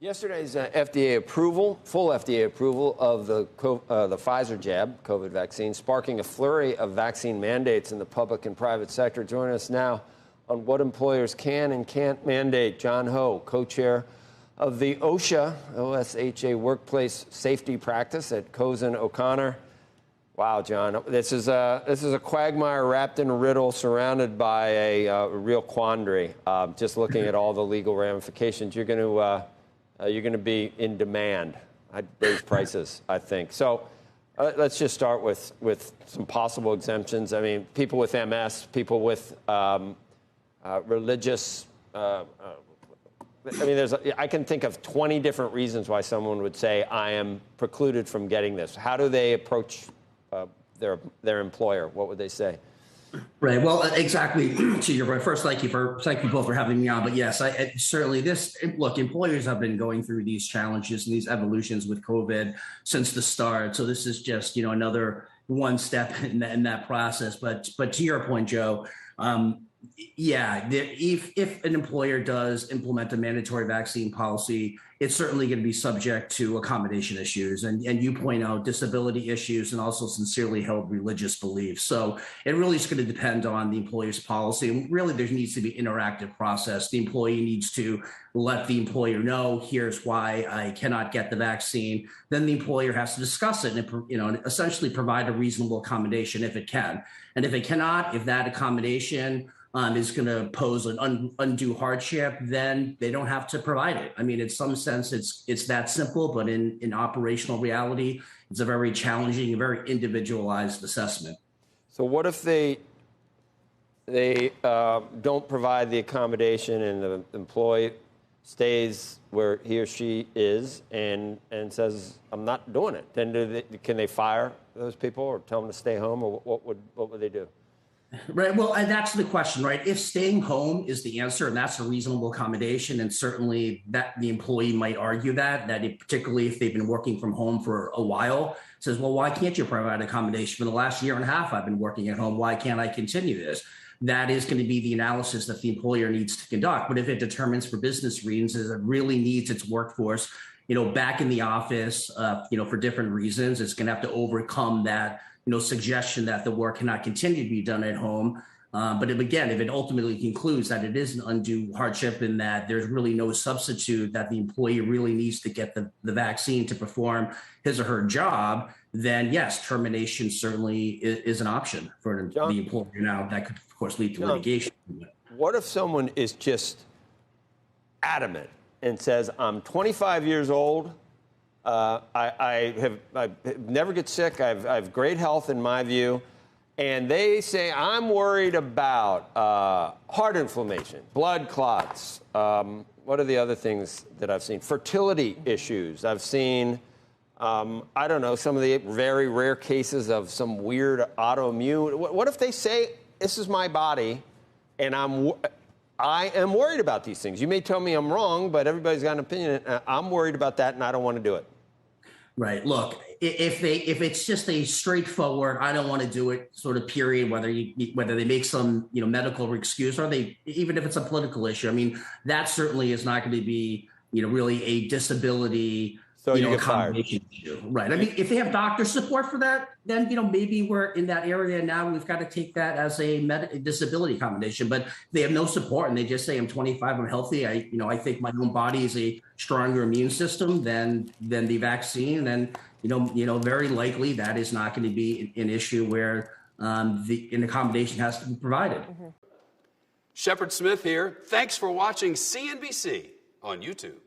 Yesterday's FDA approval, full FDA approval of the Pfizer jab, COVID vaccine, sparking a flurry of vaccine mandates in the public and private sector. Joining us now on what employers can and can't mandate, John Ho, co-chair of the OSHA Workplace Safety Practice at Cozen O'Connor. Wow, John, this is a quagmire wrapped in a riddle, surrounded by a real quandary. Just looking at all the legal ramifications, you're going to be in demand. I'd raise prices, I think. So let's just start with some possible exemptions. I mean, people with MS, people with religious. I can think of 20 different reasons why someone would say, I am precluded from getting this. How do they approach their employer? What would they say? Right. Well, exactly. To your point, first, thank you both for having me on. But yes, certainly look, employers have been going through these challenges and these evolutions with COVID since the start. So this is just, another one step in that process. But to your point, Joe, if an employer does implement a mandatory vaccine policy, it's certainly going to be subject to accommodation issues. And you point out disability issues and also sincerely held religious beliefs. So it really is going to depend on the employer's policy. And really, there needs to be an interactive process. The employee needs to let the employer know, here's why I cannot get the vaccine. Then the employer has to discuss it and essentially provide a reasonable accommodation if it can. And if it cannot, if that accommodation is going to pose an undue hardship, then they don't have to provide it. I mean, in some sense, it's that simple, but in operational reality, it's a very challenging, very individualized assessment. So what if they don't provide the accommodation and the employee stays where he or she is and says, I'm not doing it? Then can they fire those people or tell them to stay home, or what would they do? Right. Well, and that's the question, right? If staying home is the answer and that's a reasonable accommodation, and certainly that the employee might argue particularly if they've been working from home for a while, says, well, why can't you provide accommodation? For the last year and a half, I've been working at home. Why can't I continue this? That is going to be the analysis that the employer needs to conduct. But if it determines for business reasons it really needs its workforce, back in the office, for different reasons, it's going to have to overcome that suggestion that the work cannot continue to be done at home. But if it ultimately concludes that it is an undue hardship and that there's really no substitute, that the employee really needs to get the vaccine to perform his or her job, then yes, termination certainly is an option for the employer. Now, that could, of course, lead to litigation. What if someone is just adamant and says, I'm 25 years old, I never get sick. I have great health in my view. And they say, I'm worried about heart inflammation, blood clots. What are the other things that I've seen? Fertility issues. I've seen, some of the very rare cases of some weird autoimmune. What if they say, this is my body and I am worried about these things? You may tell me I'm wrong, but everybody's got an opinion. I'm worried about that and I don't want to do it. Right. Look, if it's just a straightforward, I don't want to do it sort of period, whether they make some, medical excuse, or even if it's a political issue, I mean, that certainly is not going to be, really a disability, accommodation issue. Right. I mean, if they have doctor support for that, then, maybe we're in that area now. We've got to take that as a disability accommodation. But if they have no support and they just say, I'm 25, I'm healthy. I think my own body is a stronger immune system than the vaccine. Then, very likely that is not going to be an issue where an accommodation has to be provided. Shepard Smith here. Thanks for watching CNBC on YouTube.